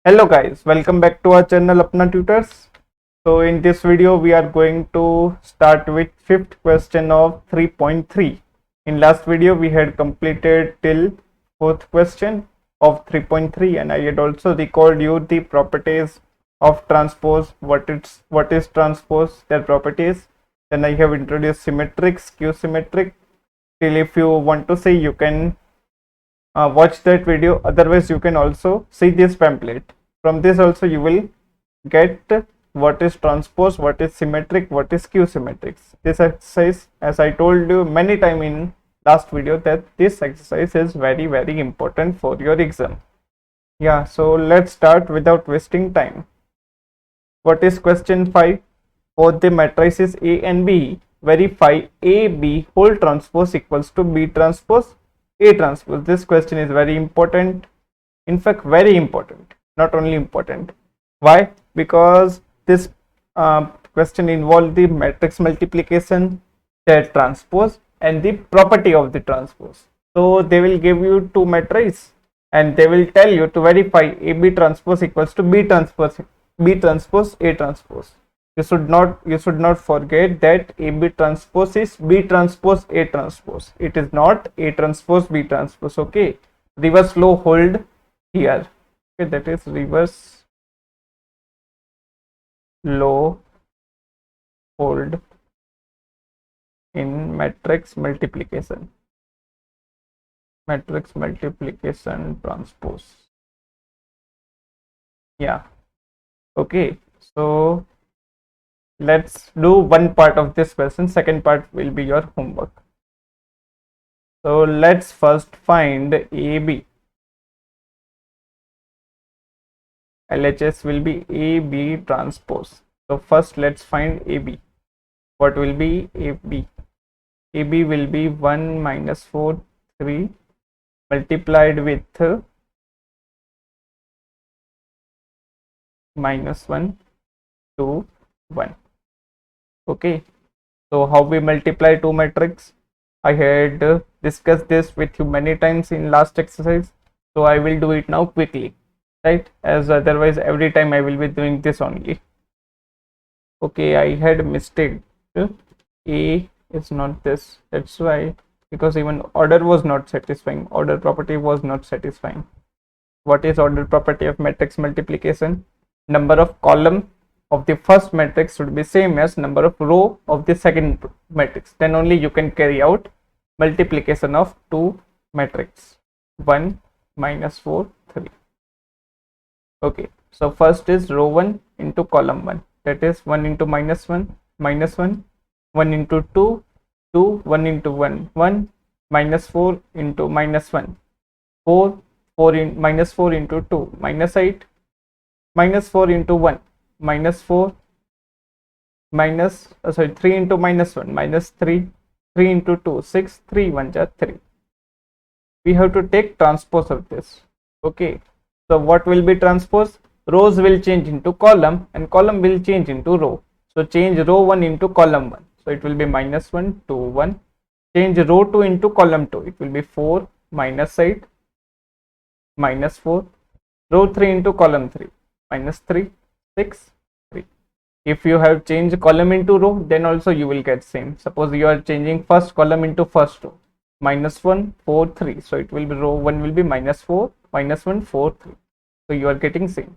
Hello guys, welcome back to our channel Apna Tutors. So in this video we are going to start with fifth question of 3.3. In last video we had completed till fourth question of 3.3 and I had also recalled you the properties of transpose, what is transpose, their properties. Then I have introduced symmetric, skew symmetric. Till if you want to see you can watch that video, otherwise you can also see this pamphlet. From this also you will get what is transpose, what is symmetric, what is skew symmetric. This exercise, as I told you many time in last video, that this exercise is very important for your exam. Yeah, so let's start without wasting time. What is question 5? For the matrices A and B, verify AB whole transpose equals to B transpose A transpose. This question is very important. In fact, very important. Not only important. Why? Because this question involves the matrix multiplication, their transpose, and the property of the transpose. So they will give you two matrices and they will tell you to verify AB transpose equals to B transpose A transpose. You should not forget that AB transpose is B transpose A transpose. It is not A transpose B transpose. Okay, reverse flow hold here. Okay, that is reverse law hold in matrix multiplication transpose. Yeah, okay, so let's do one part of this question. Second part will be your homework. So let's first find AB. LHS will be AB transpose. So first let's find AB. What will be AB? AB will be 1 minus 4 3 multiplied with minus 1 2 1. Okay, so how we multiply two matrix? I had discussed this with you many times in last exercise, so I will do it now quickly, right? As otherwise every time I will be doing this only. Okay, I had a mistake. A is not this, that's why, because even order was not satisfying, order property was not satisfying. What is order property of matrix multiplication? Number of column of the first matrix should be same as number of row of the second matrix. Then only you can carry out multiplication of two matrix. 1 minus 4 3. Okay, so first is row 1 into column 1, that is 1 into minus 1 minus 1, 1 into 2 2, 1 into 1 1, minus 4 into minus 1 4, 4 in minus 4 into 2 minus 8, minus 4 into 1 minus 4, minus 3 into minus 1 minus 3, 3 into 2 6, 3 1 ja 3. We have to take transpose of this. Okay, so what will be transpose? Rows will change into column and column will change into row. So change row 1 into column 1, so it will be minus 1 2 1. Change row 2 into column 2, it will be 4 minus 8 minus 4. Row 3 into column 3, minus 3 6 3. If you have changed column into row, then also you will get same. Suppose you are changing first column into first row, minus 1 4 3, so it will be row 1 will be minus 4 minus 1 4 3, so you are getting same.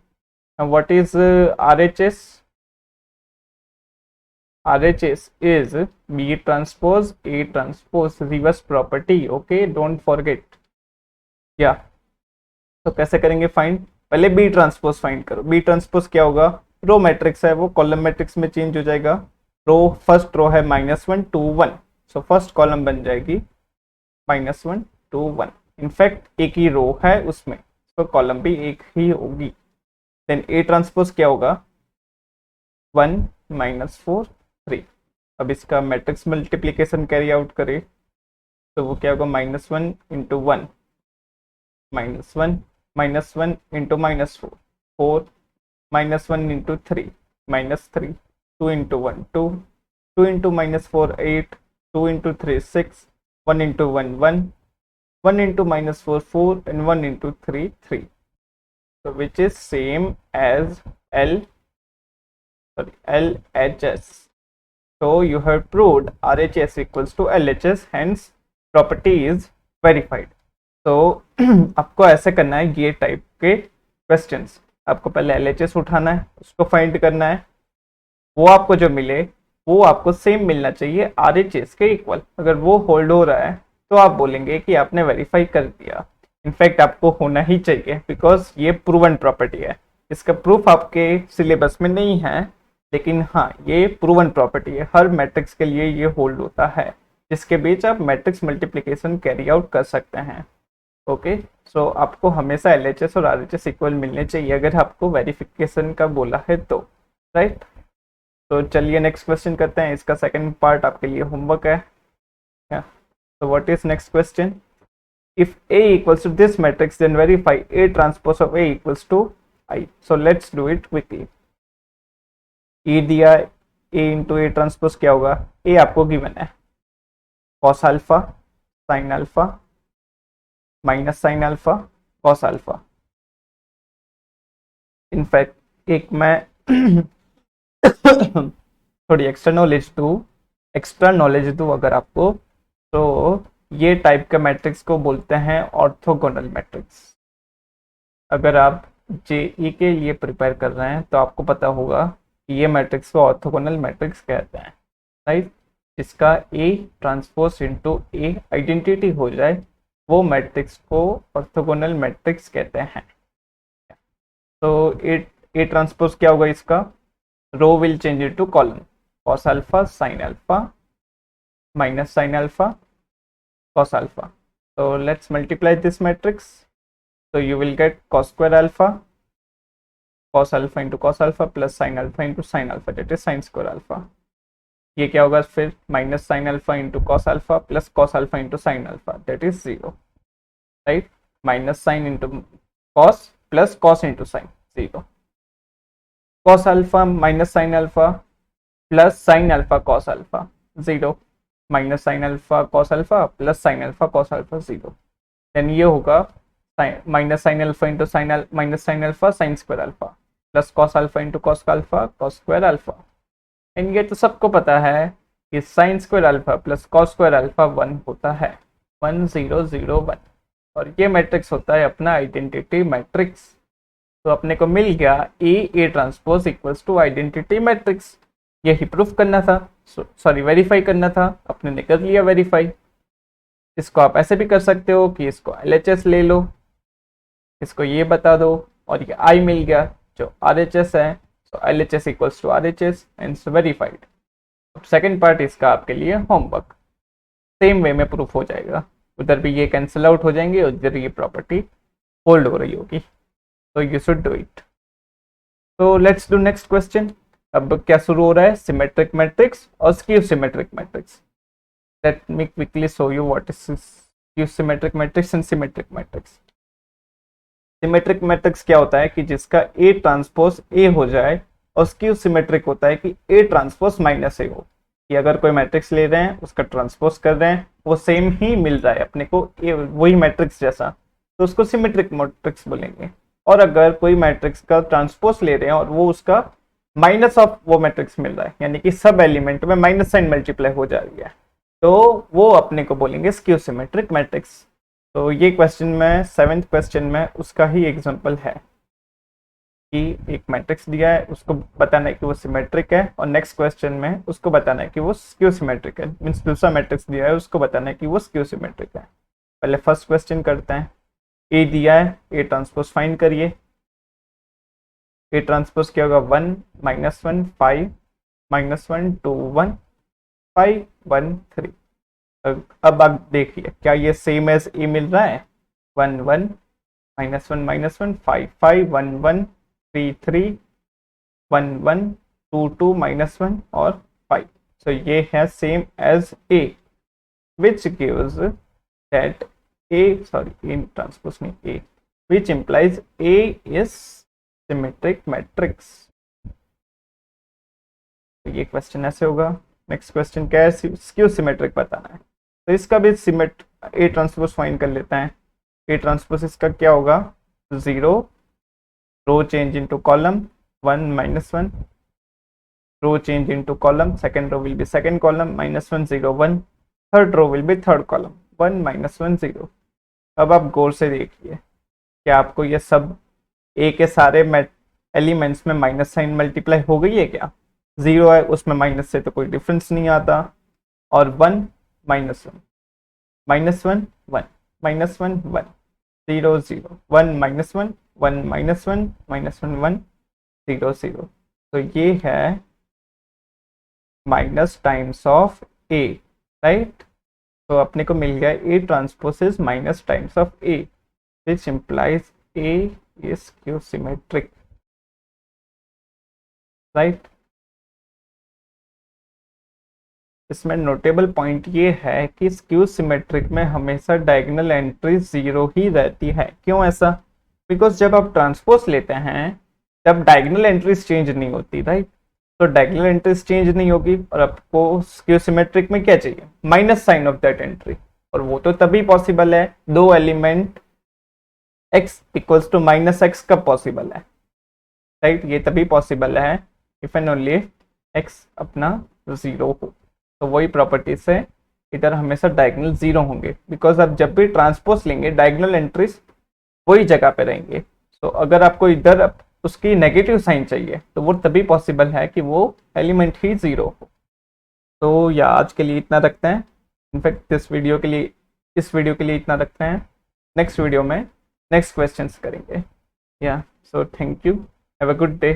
And what is RHS? RHS is B transpose A transpose reverse property. Okay, don't forget. Yeah, तो कैसे करेंगे find? पहले B transpose find करो. B transpose क्या होगा? Row matrix है, वो column matrix में चेंज हो जाएगा. रो फर्स्ट रो है माइनस 1 2 1, सो फर्स्ट कॉलम बन जाएगी माइनस 1 2 1. इनफैक्ट एक ही रो है उसमें, तो कॉलम भी एक ही होगी. देन ए ट्रांसपोज क्या होगा? 1 minus 4 3. अब इसका मैट्रिक्स मल्टीप्लीकेशन कैरी आउट करे तो वो क्या होगा? Minus 1 into 1 minus 1 minus 1 into minus 4 4 minus 1 into 3 minus 3 2 into 1 2 2 into minus 4 8 2 into 3 6 1 into 1 1 1 into minus 4 4 and 1 into 3 3. so which is same as LHS. So you have proved RHS equals to LHS, hence property is verified. तो आपको ऐसे करना है, ये type के questions आपको पहले LHS उठाना है, उसको फाइंड करना है, वो आपको जो मिले वो आपको सेम मिलना चाहिए RHS के इक्वल। अगर वो होल्ड हो रहा है तो आप बोलेंगे कि आपने वेरीफाई कर दिया। इनफैक्ट आपको होना ही चाहिए, बिकॉज ये प्रूवन प्रॉपर्टी है। इसका प्रूफ आपके सिलेबस में नहीं है, लेकिन हाँ ये प्रूवन प्रॉपर्टी है, हर मैट्रिक्स के लिए ये होल्ड होता है, जिसके बीच आप मैट्रिक्स मल्टीप्लिकेशन कैरी आउट कर सकते हैं। ओके, सो आपको हमेशा LHS और RHS इक्वल मिलने चाहिए अगर आपको वेरिफिकेशन का बोला है तो, राइट। तो चलिए नेक्स्ट क्वेश्चन करते हैं, इसका सेकंड पार्ट आपके लिए होमवर्क है। तो what is next question? If A equals to this matrix, then verify A transpose of A equals to I. So let's do it quickly. E दिया, A into A transpose क्या होगा? A आपको given है cos alpha sin alpha minus sine alpha cos alpha. In fact एक मैं थोड़ी extra knowledge दूँ अगर आपको, तो ये टाइप का मैट्रिक्स को बोलते हैं ऑर्थोगोनल मैट्रिक्स। अगर आप JE के लिए प्रिपेयर कर रहे हैं तो आपको पता होगा कि ये मैट्रिक्स को ऑर्थोगोनल मैट्रिक्स कहते हैं, राइट। जिसका A transpose into A identity हो जाए वो मैट्रिक्स को ऑर्थोगोनल मैट्रिक्स कहते हैं। तो A ट्रांसपोज क्या होगा? इसका row will change into column, cos alpha sin alpha minus sin alpha cos alpha. So let's multiply this matrix. So you will get cos square alpha into cos alpha plus sin alpha into sin alpha, that is sin square alpha. ये क्या होगा फिर? Minus sin alpha into cos alpha plus cos alpha into sin alpha, that is 0, right? Minus sin into cos plus cos into sin, 0. cos alpha minus sin alpha plus sin alpha cos alpha, 0. Minus sine alpha cos alpha plus sine alpha cos alpha, 0। Then ये होगा minus sine alpha into minus sine alpha sine square alpha plus cos alpha into cos alpha cos square alpha. And ये तो सबको पता है कि sine square alpha plus cos square alpha 1 होता है, 1 0 0 1, और ये मैट्रिक्स होता है अपना आइडेंटिटी मैट्रिक्स। तो अपने को मिल गया A transpose equals to identity matrix. यही प्रूफ करना था, सॉरी वेरीफाई करना था, अपने ने कर लिया वेरीफाई। इसको आप ऐसे भी कर सकते हो कि इसको LHS ले लो, इसको ये बता दो और ये I मिल गया जो RHS है, so LHS equals to RHS and verified. Second part इसका आपके लिए होमवर्क, सेम वे में प्रूफ हो जाएगा, उधर भी ये कैंसिल आउट हो जाएंगे और इधर ये प्रॉपर्टी होल्ड हो रही होगी, तो यू शुड डू इट। तो लेट्स डू नेक्स्ट क्वेश्चन। अब क्या शुरू हो रहा है? सिमेट्रिक मैट्रिक्स और skew symmetric matrix. Let me quickly show you what is skew symmetric matrix and symmetric matrix. Symmetric matrix क्या होता है कि जिसका A ट्रांसपोज A हो जाए, और स्क्यू सिमेट्रिक होता है कि A ट्रांसपोज माइनस A हो, कि अगर कोई मैट्रिक्स ले रहे हैं उसका ट्रांसपोज कर रहे हैं वो सेम ही मिल रहा है अपने को वही मैट्रिक्स जैसा, तो उसको सिमेट्रिक मैट्रिक्स बोलेंगे। और अगर कोई मैट्रिक्स का ट्रांसपोज ले रहे हैं और वो उसका माइनस ऑफ वो मैट्रिक्स मिल रहा है, यानी कि सब एलिमेंट में माइनस साइन मल्टीप्लाई हो जा रही है, तो वो अपने को बोलेंगे स्क्यू सिमेट्रिक मैट्रिक्स। तो ये क्वेश्चन में 7th क्वेश्चन में उसका ही एग्जांपल है कि एक मैट्रिक्स दिया है, उसको बताना है कि वो सिमेट्रिक है, और नेक्स्ट क्वेश्चन में उसको बताना है कि वो स्क्यू सिमेट्रिक है, मीन्स दूसरा मैट्रिक्स दिया है उसको बताना है कि वो स्क्यू सिमेट्रिक है। पहले फर्स्ट क्वेश्चन करते हैं। A दिया है, A ट्रांसपोज फाइंड करिए। A ट्रांसपोज क्या होगा? 1 -1 5 -1 2 1 5 1 3। अब आप देखिए क्या ये सेम एज A मिल रहा है? 1 1 -1 -1 5 5 1 1 3 3 1 1 2 2 -1 और 5। so ये है same as A, which gives that A transpose नहीं A, which implies A is symmetric matrix। तो ये क्वेश्चन ऐसे होगा। नेक्स्ट क्वेश्चन क्या है? स्क्यू सिमेट्रिक बताना है, तो इसका भी A ट्रांसपोज फाइंड कर लेते हैं। A ट्रांसपोज इसका क्या होगा? 0 row change into column 1 minus 1, row change into column, second row will be second column minus 1 0 1, third row will be third column 1 minus 1 0. अब आप गौर से देखिए क्या आपको ये सब ए के सारे एलिमेंट्स में माइनस साइन मल्टीप्लाई हो गई है क्या? जीरो है उसमें माइनस से तो कोई डिफरेंस नहीं आता, और 1 minus 1 minus 1 1 minus 1 1 0 0 1 minus 1 1 minus 1 minus 1 1 0 0. तो ये है minus times of A, right? तो अपने को मिल गया A transpose is minus times of A, which implies A is skew symmetric, right? इसमें नोटेबल पॉइंट ये है कि स्क्यू सिमेट्रिक में हमेशा डायगोनल एंट्री 0 ही रहती है. क्यों ऐसा? बिकॉज जब आप ट्रांसपोज लेते हैं तब डायगोनल एंट्रीज चेंज नहीं होती, राइट? तो डायगोनल एंट्रीज चेंज नहीं होगी और आपको स्क्यू सिमेट्रिक में क्या चाहिए? Minus sine of that entry. और वो तो तभी पॉसिबल है, दो element x equals to minus x कब पॉसिबल है, राइट? ये तभी पॉसिबल है इफ एंड ओनली x अपना 0 हो. तो वही प्रॉपर्टी से इधर हमेशा डायगोनल 0 होंगे, बिकॉज आप जब भी ट्रांसपोज लेंगे डायगोनल एंट्रीज वही जगह पे रहेंगे. तो अगर आपको इधर उसकी नेगेटिव साइन चाहिए तो वो तभी पॉसिबल है कि वो एलिमेंट ही 0 हो. तो या आज के लिए इतना रखते हैं. इनफैक्ट इस वीडियो के लिए इतना रखते हैं. नेक्स्ट वीडियो में नेक्स्ट क्वेश्चंस करेंगे. या so thank you, have a good day.